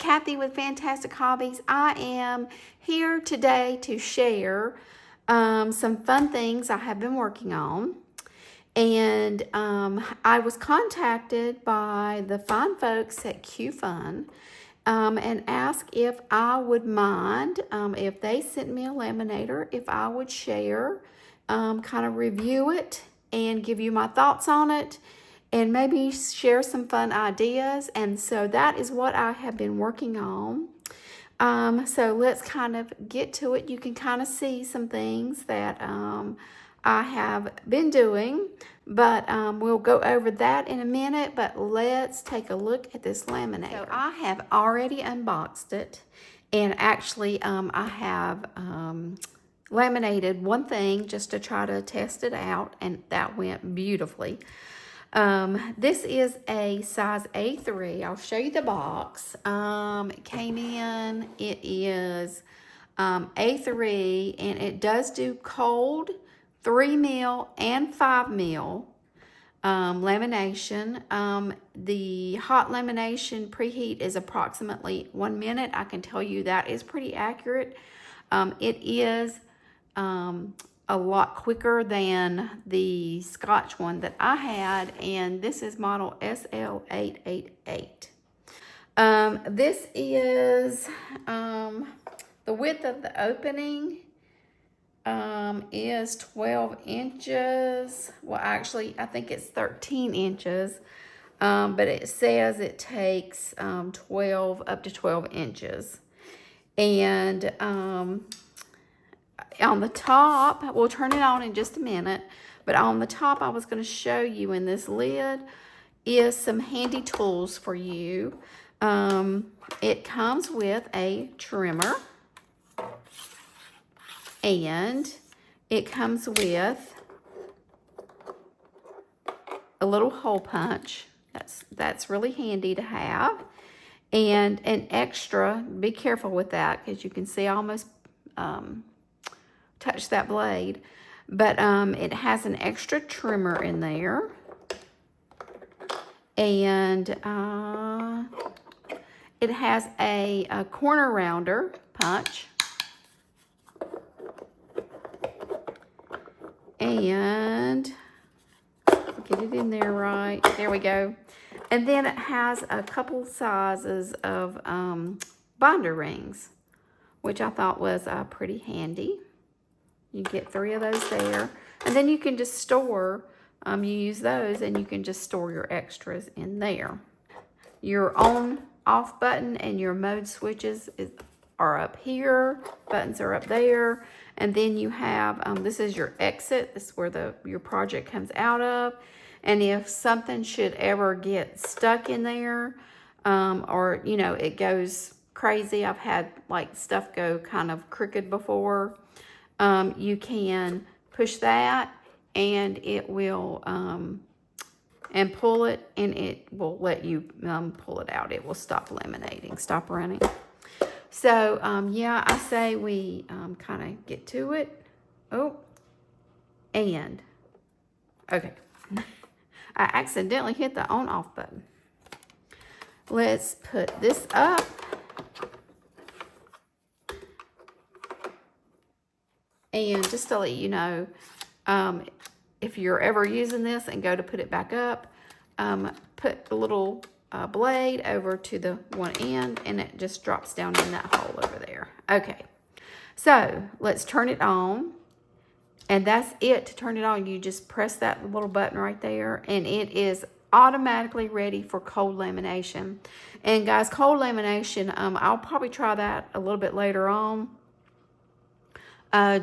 Kathy with Fantastic Hobbies. I am here today to share some fun things I have been working on. And I was contacted by the fine folks at Qfun and asked if I would mind, if they sent me a laminator, if I would share, kind of review it and give you my thoughts on it, and maybe share some fun ideas. And so that is what I have been working on. So let's kind of get to it. You can kind of see some things that I have been doing, but we'll go over that in a minute. But let's take a look at this laminator. So I have already unboxed it, and actually I have laminated one thing just to try to test it out, and that went beautifully. This is a size A3. I'll show you the box. It came in, it is A3, and it does do cold 3 mil and 5 mil lamination. The hot lamination preheat is approximately 1 minute. I can tell you that is pretty accurate. It is a lot quicker than the Scotch one that I had, and this is model SL888. This is the width of the opening is 12 inches. Well, actually, I think it's 13 inches, but it says it takes 12 up to 12 inches. And on the top, we'll turn it on in just a minute, but on the top I was going to show you in this lid is some handy tools for you. It comes with a trimmer, and it comes with a little hole punch. That's really handy to have, and an extra, be careful with that because you can see I almost touch that blade, but it has an extra trimmer in there, and it has a corner rounder punch, and get it in there right, there we go. And then it has a couple sizes of binder rings, which I thought was pretty handy. You get 3 of those there, and then you can just store, you use those and you can just store your extras in there. Your on-off button and your mode switches are up here, buttons are up there, and then you have, this is your exit, this is where your project comes out of, and if something should ever get stuck in there, or, you know, it goes crazy, I've had like stuff go kind of crooked before, you can push that and it will, and pull it, and it will let you pull it out. It will stop laminating, stop running. So, yeah, I say we kind of get to it. Oh, and, okay. I accidentally hit the on-off button. Let's put this up. And just to let you know, if you're ever using this and go to put it back up, put the little blade over to the one end, and it just drops down in that hole over there. Okay, so let's turn it on. And that's it. To turn it on, you just press that little button right there, and it is automatically ready for cold lamination. And guys, cold lamination, I'll probably try that a little bit later on.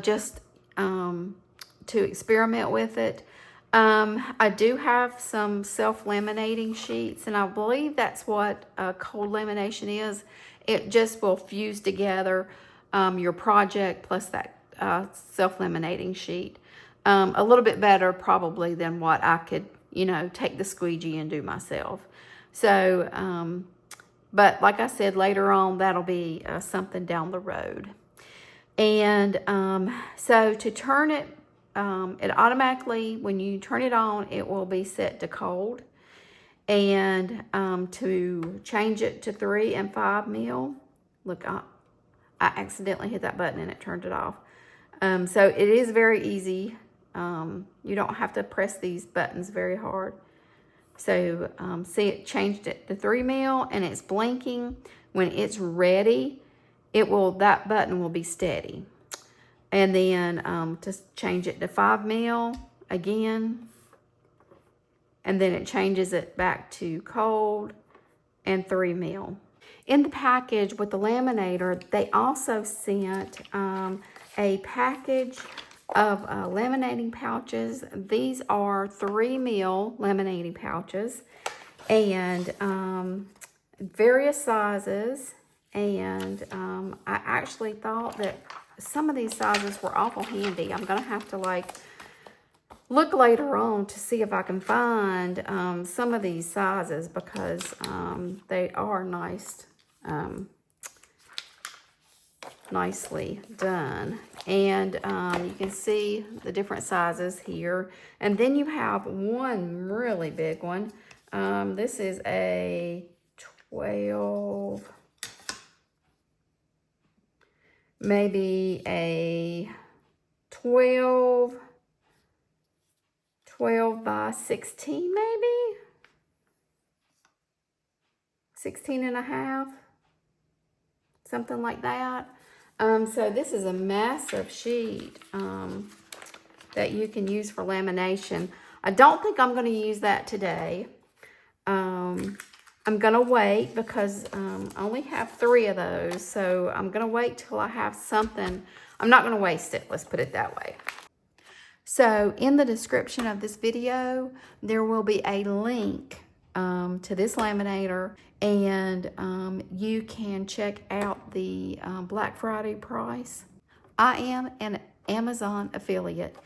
Just to experiment with it. I do have some self-laminating sheets, and I believe that's what cold lamination is. It just will fuse together your project plus that self-laminating sheet a little bit better probably than what I could, you know, take the squeegee and do myself. So, but like I said, later on, that'll be something down the road. And so to turn it, it automatically, when you turn it on, it will be set to cold. And to change it to 3 and 5 mil, look, I accidentally hit that button and it turned it off. So it is very easy. You don't have to press these buttons very hard. So see, it changed it to 3 mil and it's blinking. When it's ready, that button will be steady. And then to change it to 5 mil again, and then it changes it back to cold and 3 mil. In the package with the laminator, they also sent a package of laminating pouches. These are 3 mil laminating pouches and various sizes. And I actually thought that some of these sizes were awful handy. I'm gonna have to look later on to see if I can find some of these sizes, because they are nicely done. And you can see the different sizes here. And then you have one really big one. This is a 12, maybe a 12 by 16, maybe 16 and a half, something like that. So this is a massive sheet that you can use for lamination. I don't think I'm going to use that today. I'm going to wait because I only have 3 of those. So I'm going to wait till I have something. I'm not going to waste it. Let's put it that way. So in the description of this video, there will be a link to this laminator, and you can check out the Black Friday price. I am an Amazon affiliate.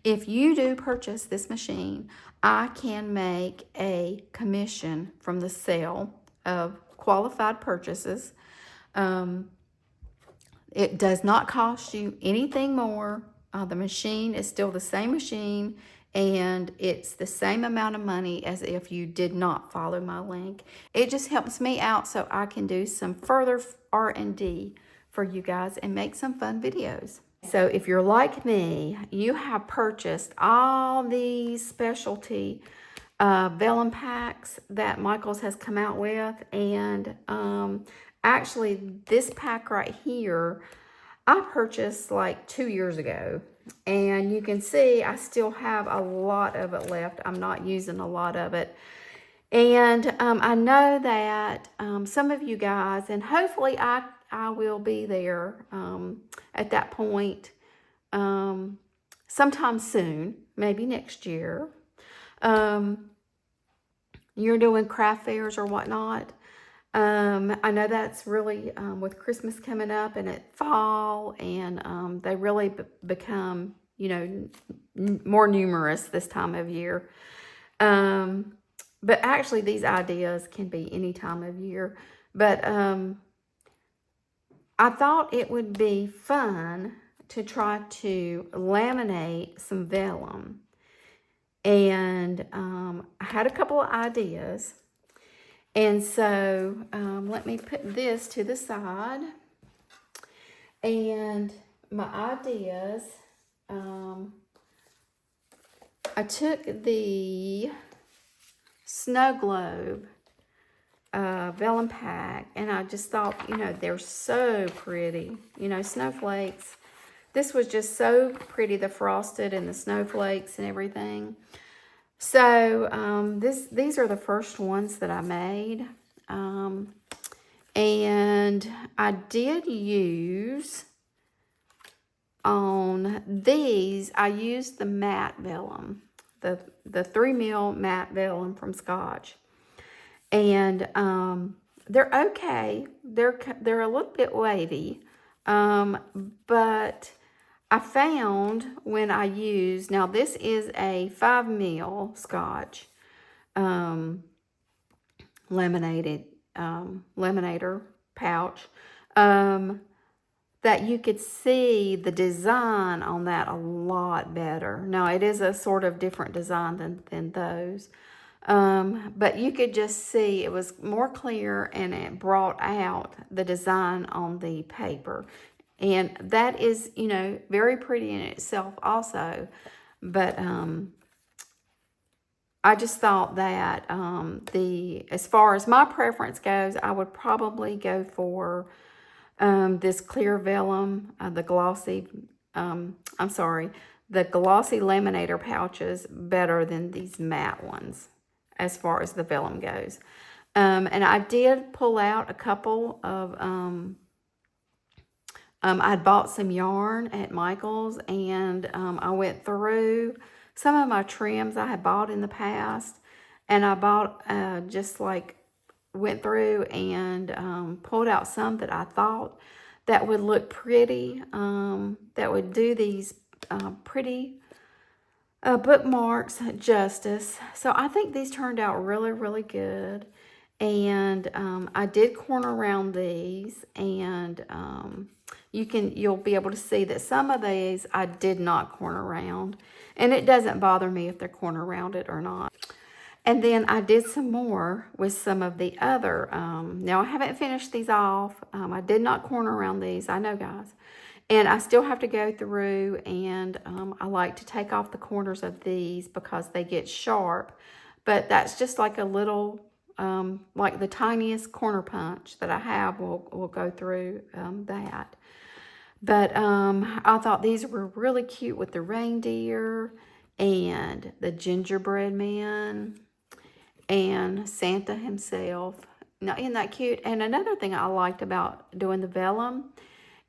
If you do purchase this machine, I can make a commission from the sale of qualified purchases. It does not cost you anything more. The machine is still the same machine, and it's the same amount of money as if you did not follow my link. It just helps me out so I can do some further R&D for you guys and make some fun videos. So if you're like me, you have purchased all these specialty vellum packs that Michaels has come out with, and actually this pack right here I purchased like 2 years ago, and you can see I still have a lot of it left. I'm not using a lot of it. And I know that some of you guys, and hopefully I will be there at that point sometime soon, maybe next year. You're doing craft fairs or whatnot. I know that's really with Christmas coming up and at fall, and they really become, you know, more numerous this time of year. But actually these ideas can be any time of year. But I thought it would be fun to try to laminate some vellum. And I had a couple of ideas. And so let me put this to the side. And my ideas, I took the snow globe vellum pack, and I just thought, you know, they're so pretty. You know, snowflakes. This was just so pretty, the frosted and the snowflakes and everything. So these are the first ones that I made, and I did use on these. I used the matte vellum, the 3 mil matte vellum from Scotch, and they're okay. They're a little bit wavy, but I found when I used, now this is a 5 mil Scotch laminated laminator pouch, that you could see the design on that a lot better. Now it is a sort of different design than those, But you could just see it was more clear and it brought out the design on the paper. And that is, you know, very pretty in itself also. But I just thought that as far as my preference goes, I would probably go for this clear vellum, the glossy laminator pouches better than these matte ones as far as the vellum goes. And I did pull out a couple of, I bought some yarn at Michael's, and I went through some of my trims I had bought in the past, and I bought went through and pulled out some that I thought that would look pretty, that would do these pretty bookmarks justice. So I think these turned out really, really good. And I did corner around these, and you'll be able to see that some of these I did not corner around, and it doesn't bother me if they're corner rounded or not. And then I did some more with some of the other, now I haven't finished these off. I did not corner around these, I know, guys. And I still have to go through, and I like to take off the corners of these because they get sharp. But that's just like a little, like the tiniest corner punch that I have will go through that. But I thought these were really cute with the reindeer and the gingerbread man and Santa himself. Now, isn't that cute? And another thing I liked about doing the vellum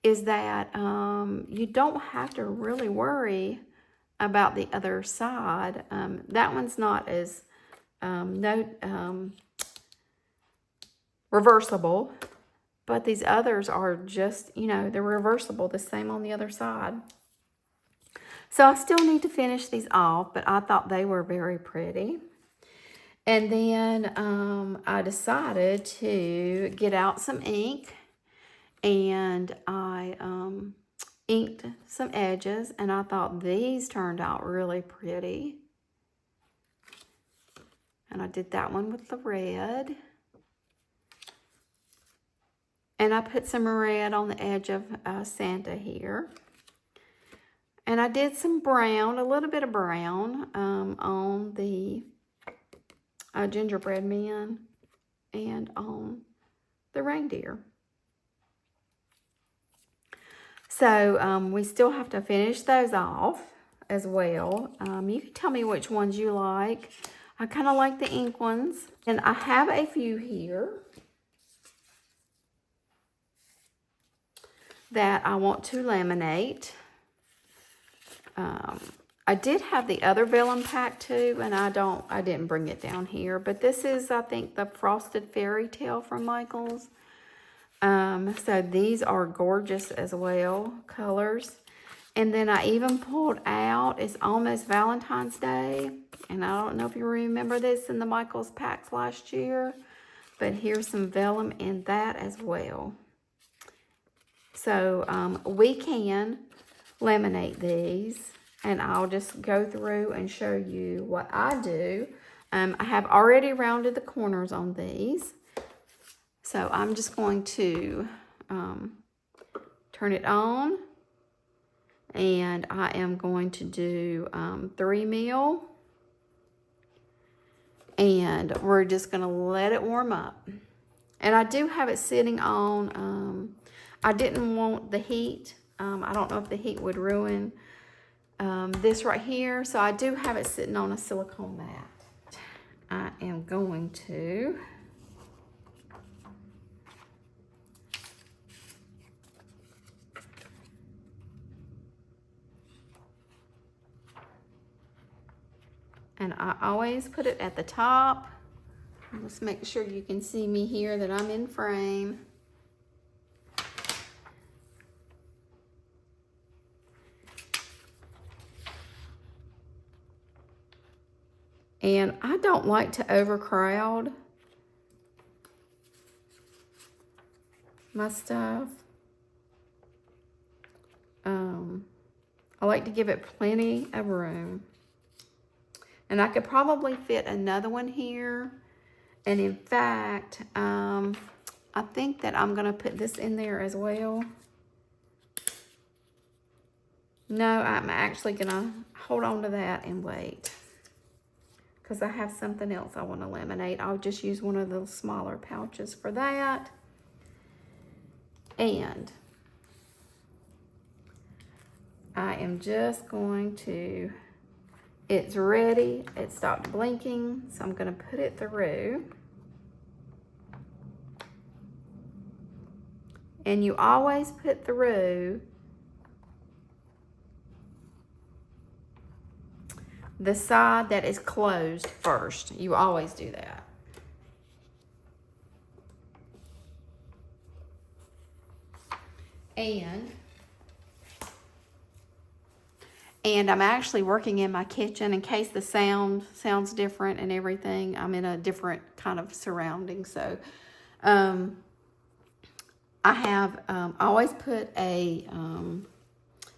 is that you don't have to really worry about the other side. That one's not as reversible, but these others are just, you know, they're reversible, the same on the other side. So I still need to finish these off, but I thought they were very pretty. And then I decided to get out some ink, and I inked some edges, and I thought these turned out really pretty. And I did that one with the red. And I put some red on the edge of Santa here. And I did some brown, a little bit of brown on the gingerbread man and on the reindeer. So we still have to finish those off as well. You can tell me which ones you like. I kind of like the ink ones. And I have a few here that I want to laminate. I did have the other vellum pack too, and I didn't bring it down here. But this is, I think, the Frosted Fairy Tale from Michael's. So these are gorgeous as well, colors. And then I even pulled out, it's almost Valentine's Day. And I don't know if you remember this in the Michael's packs last year, but here's some vellum in that as well. So we can laminate these, and I'll just go through and show you what I do. I have already rounded the corners on these. So I'm just going to turn it on, and I am going to do 3 mil, and we're just going to let it warm up. And I do have it sitting on, I didn't want the heat. I don't know if the heat would ruin this right here, so I do have it sitting on a silicone mat. I am going to and I always put it at the top. Just make sure you can see me here, that I'm in frame. And I don't like to overcrowd my stuff. I like to give it plenty of room. And I could probably fit another one here. And in fact, I think that I'm gonna put this in there as well. No, I'm actually gonna hold on to that and wait, because I have something else I want to laminate. I'll just use one of the smaller pouches for that. And I am just going to, it's ready. It stopped blinking, so I'm going to put it through. And you always put through the side that is closed first. You always do that. And I'm actually working in my kitchen in case the sound sounds different and everything. I'm in a different kind of surrounding. So I have always put a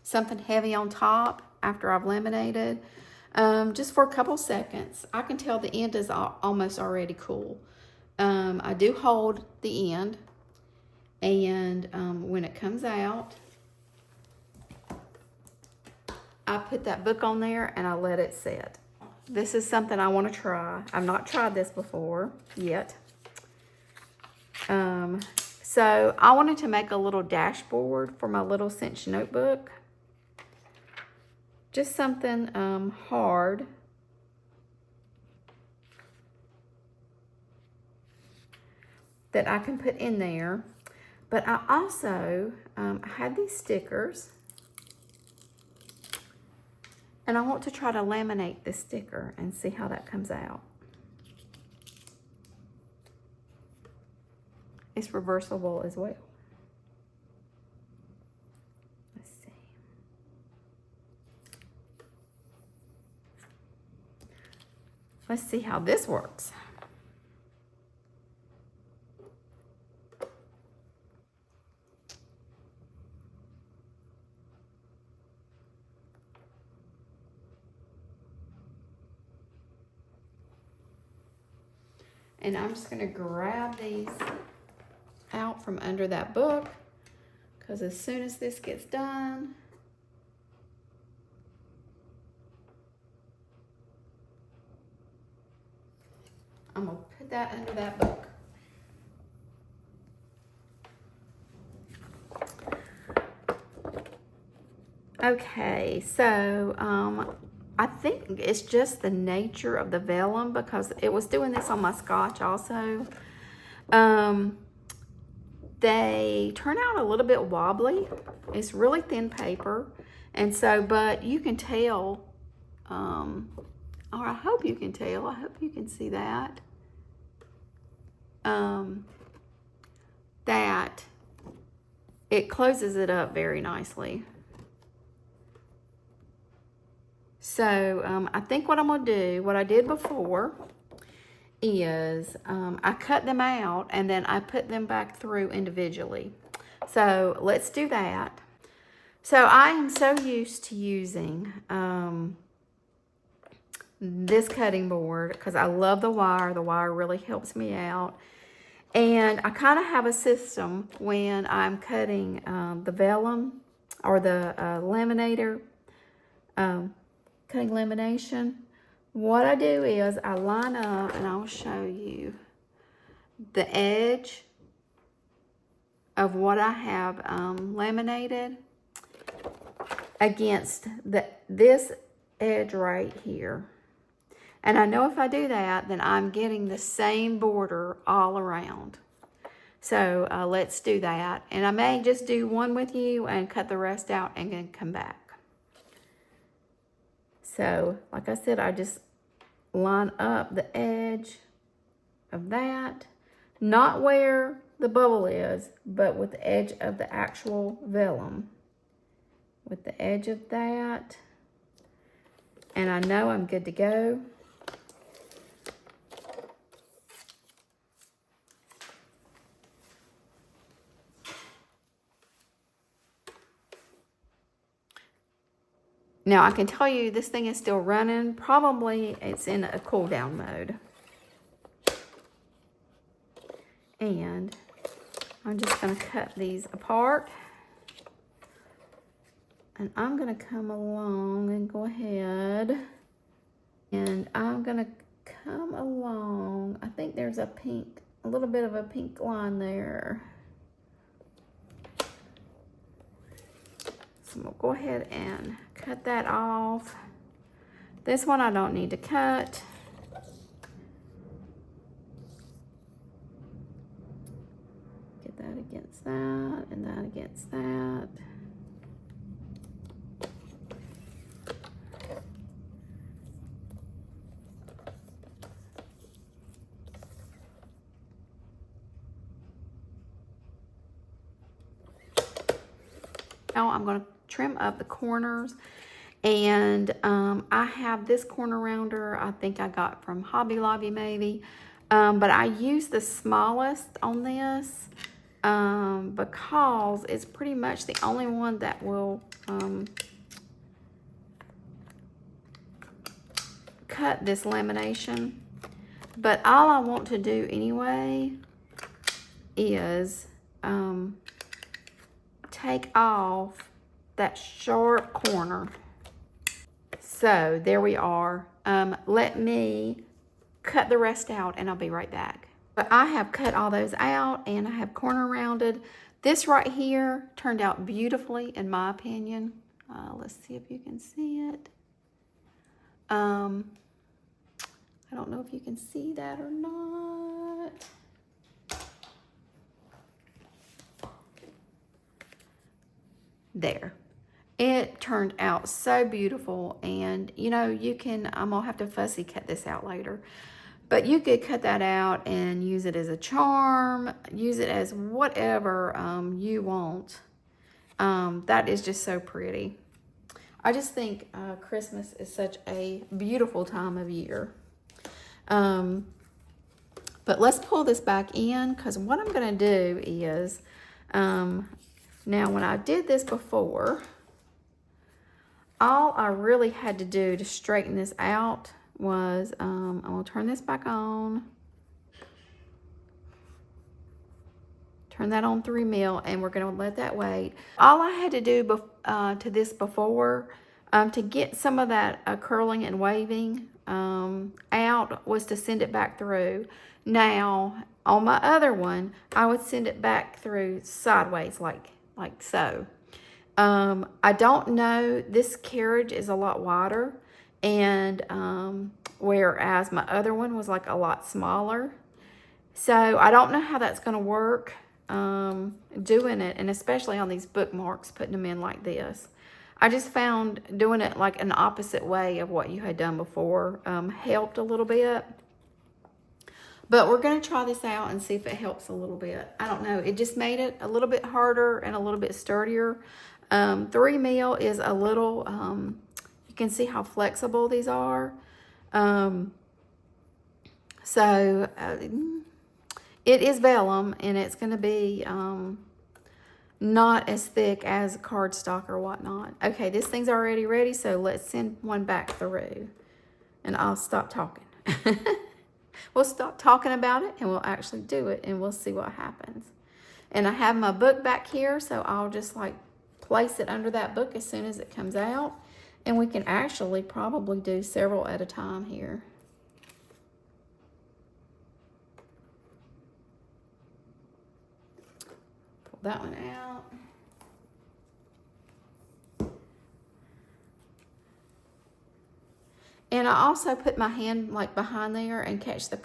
something heavy on top after I've laminated, just for a couple seconds. I can tell the end is almost already cool. I do hold the end, and when it comes out, I put that book on there and I let it sit. This is something I want to try. I've not tried this before yet. So I wanted to make a little dashboard for my little cinch notebook. Just something hard. That I can put in there. But I also had these stickers. And I want to try to laminate this sticker and see how that comes out. It's reversible as well. Let's see. Let's see how this works. And I'm just gonna grab these out from under that book, because as soon as this gets done, I'm gonna put that under that book. Okay, so I think it's just the nature of the vellum, because it was doing this on my scotch also. They turn out a little bit wobbly. It's really thin paper. And so, but you can tell, or I hope you can tell, I hope you can see that, that it closes it up very nicely. So I think what I'm gonna do, what I did before, is I cut them out and then I put them back through individually. So let's do that. So I am so used to using this cutting board because I love the wire. The wire really helps me out. And I kind of have a system when I'm cutting the vellum or the laminator, cutting lamination. What I do is I line up, and I'll show you the edge of what I have laminated against this edge right here. And I know if I do that, then I'm getting the same border all around. So let's do that. And I may just do one with you and cut the rest out and then come back. So, like I said, I just line up the edge of that, not where the bubble is, but with the edge of the actual vellum. With the edge of that, and I know I'm good to go. Now I can tell you this thing is still running. Probably it's in a cool down mode. And I'm just going to cut these apart. And I'm going to come along and go ahead. And I'm going to come along. I think there's a little bit of a pink line there. So we'll go ahead and cut that off. This one I don't need to cut. Get that against that and that against that. Now I'm going to trim up the corners, and I have this corner rounder I think I got from Hobby Lobby maybe, but I use the smallest on this because it's pretty much the only one that will cut this lamination. But all I want to do anyway is take off that sharp corner. So there we are. Let me cut the rest out and I'll be right back. But I have cut all those out and I have corner rounded. This right here turned out beautifully in my opinion. Let's see if you can see it. I don't know if you can see that or not. There. It turned out so beautiful, and you know, you can, I'm gonna have to fussy cut this out later, but you could cut that out and use it as a charm, use it as whatever you want. That is just so pretty. I just think Christmas is such a beautiful time of year. But let's pull this back in, because what I'm gonna do is, now when I did this before, all I really had to do to straighten this out was, I'm gonna turn this back on, turn that on 3 mil, and we're gonna let that wait. All I had to do to this before, to get some of that curling and waving out, was to send it back through. Now, on my other one, I would send it back through sideways, like so. I don't know, this carriage is a lot wider, and whereas my other one was like a lot smaller. So I don't know how that's going to work doing it, and especially on these bookmarks, putting them in like this. I just found doing it like an opposite way of what you had done before helped a little bit. But we're going to try this out and see if it helps a little bit. I don't know. It just made it a little bit harder and a little bit sturdier. 3 mil is a little, you can see how flexible these are. It is vellum, and it's going to be not as thick as cardstock or whatnot. Okay, this thing's already ready, so let's send one back through. And I'll stop talking. We'll stop talking about it and we'll actually do it, and we'll see what happens. And I have my book back here, so I'll just like place it under that book as soon as it comes out. And we can actually probably do several at a time here. Pull that one out. And I also put my hand like behind there and catch the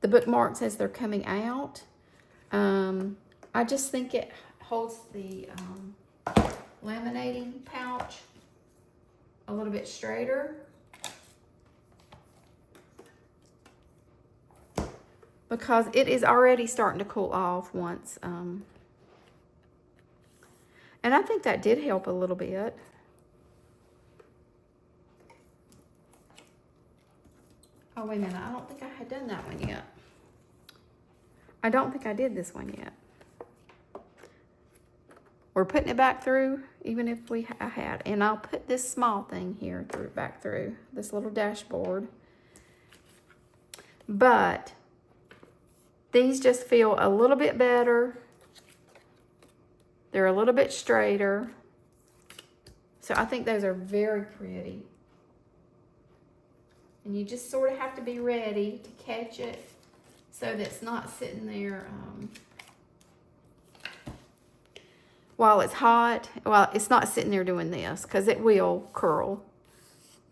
bookmarks as they're coming out. I just think it holds the laminating pouch a little bit straighter. Because it is already starting to cool off once. And I think that did help a little bit. Oh, wait a minute. I don't think I had done that one yet. I don't think I did this one yet. we're putting it back through, even if I had. And I'll put this small thing here back through, this little dashboard. But these just feel a little bit better. They're a little bit straighter. So I think those are very pretty. And you just sort of have to be ready to catch it so that it's not sitting there while it's hot. Well, it's not sitting there doing this because it will curl.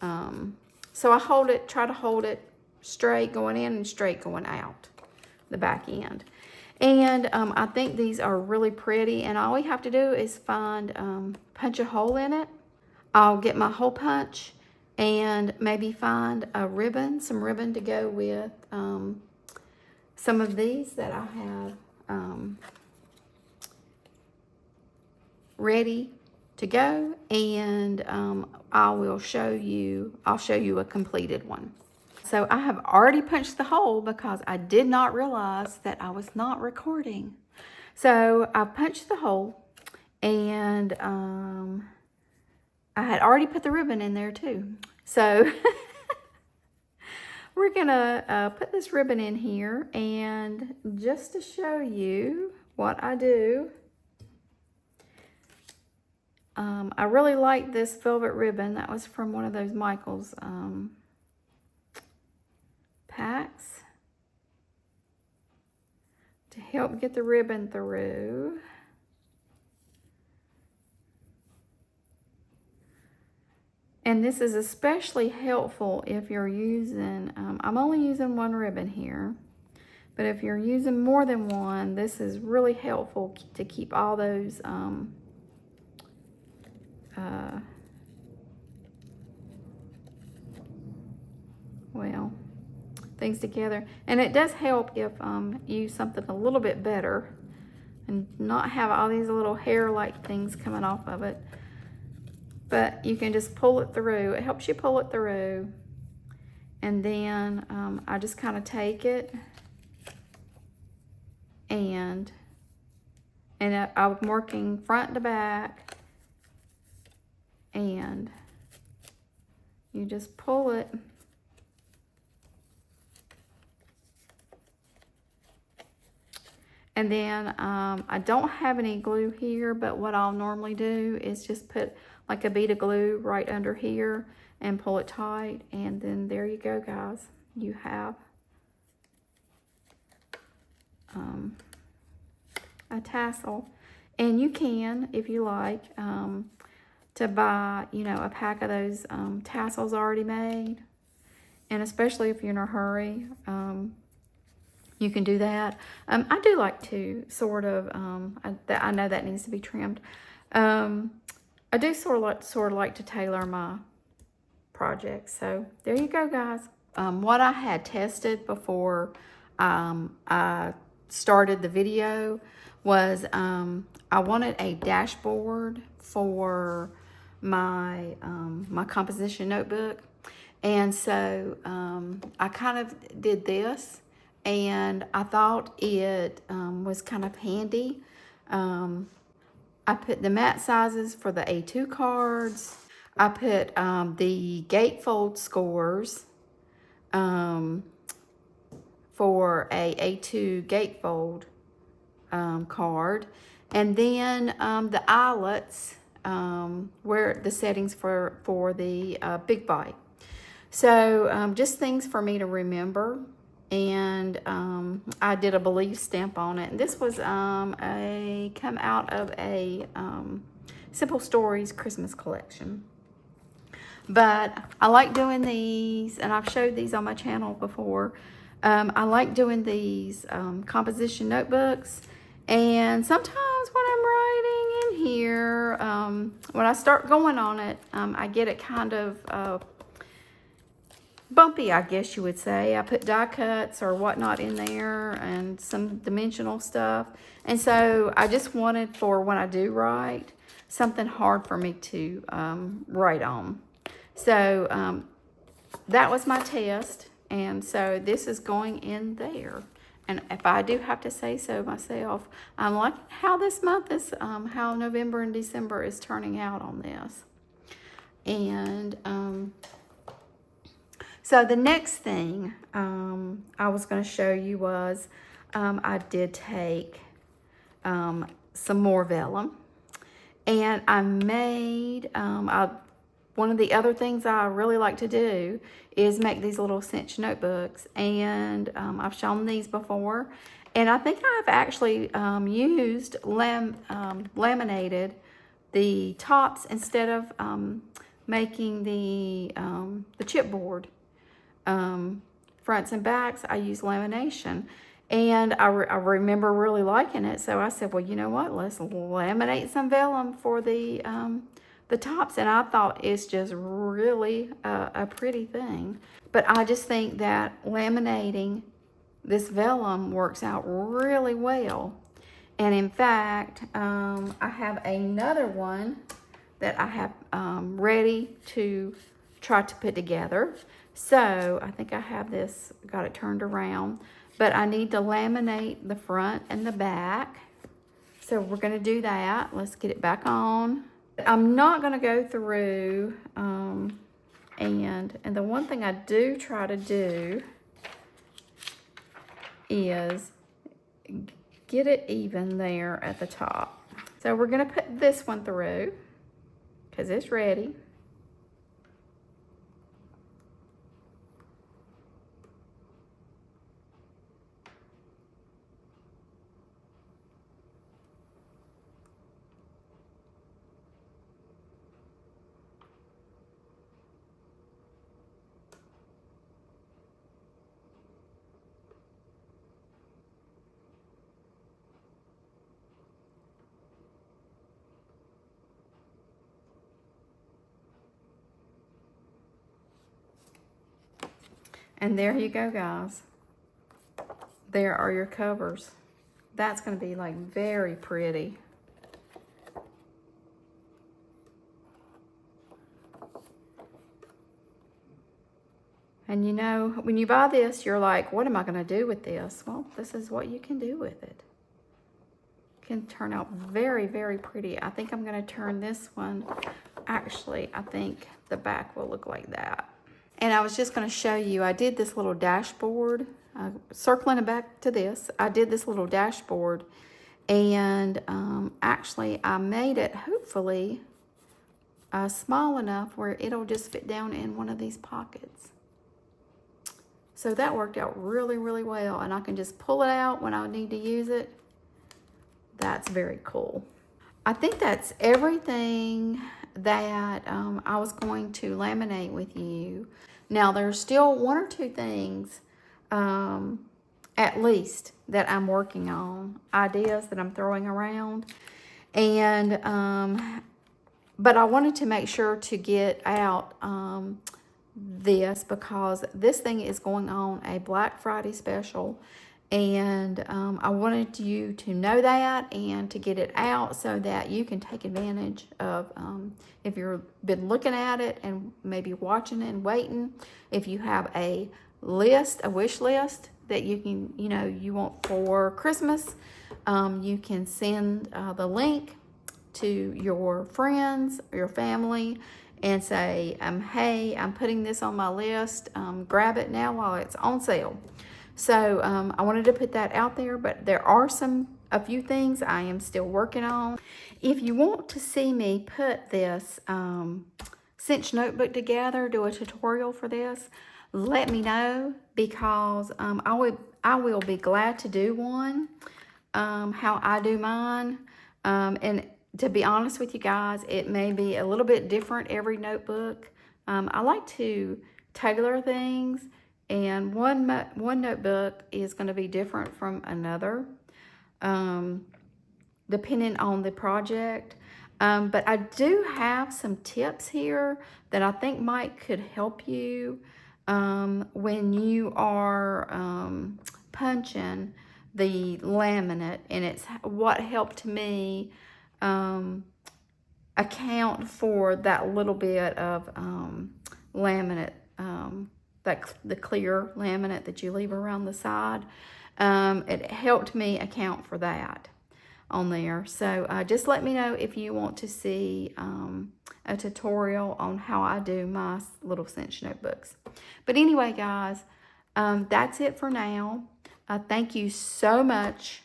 So I try to hold it straight going in and straight going out, the back end. And I think these are really pretty, and all we have to do is punch a hole in it. I'll get my hole punch and maybe find some ribbon to go with some of these that I have ready to go, and I'll show you a completed one. So I have already punched the hole because I did not realize that I was not recording. So I punched the hole, and I had already put the ribbon in there too. So we're gonna put this ribbon in here, and just to show you what I do, I really like this velvet ribbon. That was from one of those Michaels packs to help get the ribbon through. And this is especially helpful if you're using, I'm only using one ribbon here, but if you're using more than one, this is really helpful to keep all those things together. And it does help if you use something a little bit better and not have all these little hair-like things coming off of it. But you can just pull it through. It helps you pull it through. And then I just kind of take it and I'm working front to back, and you just pull it. And then I don't have any glue here, but what I'll normally do is just put like a bead of glue right under here and pull it tight. And then there you go, guys. You have a tassel. And you can, if you like, to buy, a pack of those tassels already made. And especially if you're in a hurry, you can do that. I do like to sort of, I know that needs to be trimmed. I do sort of like to tailor my projects. So there you go, guys. What I had tested before I started the video was I wanted a dashboard for my my composition notebook, and so I kind of did this. And I thought it was kind of handy. I put the mat sizes for the A2 cards. I put the gatefold scores for a A2 gatefold card. And then the eyelets, where the settings for the big bite. So just things for me to remember. And I did a believe stamp on it. And this was come out of a Simple Stories Christmas collection. But I like doing these, and I've showed these on my channel before. I like doing these composition notebooks. And sometimes when I'm writing in here, when I start going on it, I get it kind of bumpy, I guess you would say. I put die cuts or whatnot in there and some dimensional stuff. And so I just wanted, for when I do write, something hard for me to write on. So that was my test. And so this is going in there. And if I do have to say so myself, I'm liking how this month is, how November and December is turning out on this. And so the next thing I was going to show you was I did take some more vellum. And I made, one of the other things I really like to do is make these little cinch notebooks. And I've shown these before. And I think I've actually used laminated the tops instead of making the chipboard. Fronts and backs, I use lamination. And I remember really liking it. So I said, well, you know what? Let's laminate some vellum for the tops. And I thought it's just really a pretty thing. But I just think that laminating this vellum works out really well. And in fact, I have another one that I have ready to try to put together. So I think I have this, got it turned around. But I need to laminate the front and the back. So we're going to do that. Let's get it back on. I'm not going to go through, and the one thing I do try to do is get it even there at the top. So we're going to put this one through because it's ready. And there you go, guys. There are your covers. That's going to be like very pretty. And you know, when you buy this, you're like, what am I going to do with this? Well, this is what you can do with it. It can turn out very, very pretty. I think I'm going to turn this one. Actually, I think the back will look like that. And I was just going to show you, I did this little dashboard, circling it back to this. I did this little dashboard, and actually I made it, hopefully, small enough where it'll just fit down in one of these pockets. So that worked out really, really well, and I can just pull it out when I need to use it. That's very cool. I think that's everything that I was going to laminate with you. Now there's still one or two things at least that I'm working on, ideas that I'm throwing around, and but I wanted to make sure to get out this because this thing is going on a Black Friday special. And I wanted you to know that and to get it out so that you can take advantage of, if you've been looking at it and maybe watching it and waiting, if you have a list, a wish list that you can, you know, you want for Christmas, you can send the link to your friends or your family and say, hey, I'm putting this on my list. Grab it now while it's on sale. So I wanted to put that out there, but there are a few things I am still working on. If you want to see me put this cinch notebook together, do a tutorial for this, let me know, because I will be glad to do one, how I do mine. And to be honest with you guys, it may be a little bit different every notebook. I like to tailor things. And one notebook is going to be different from another, depending on the project. But I do have some tips here that I think could help you when you are punching the laminate. And it's what helped me account for that little bit of laminate, the clear laminate that you leave around the side. it helped me account for that on there. So just let me know if you want to see a tutorial on how I do my little cinch notebooks. But anyway, guys, that's it for now. Thank you so much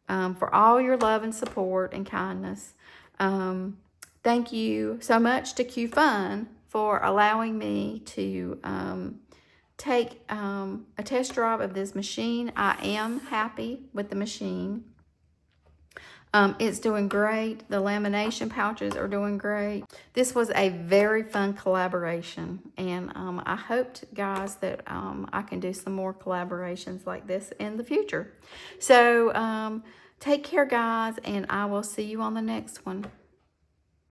for all your love and support and kindness. Thank you so much to Qfun for allowing me to take a test drive of this machine. I am happy with the machine. It's doing great. The lamination pouches are doing great. This was a very fun collaboration, and I hoped, guys, that I can do some more collaborations like this in the future. So take care, guys, and I will see you on the next one.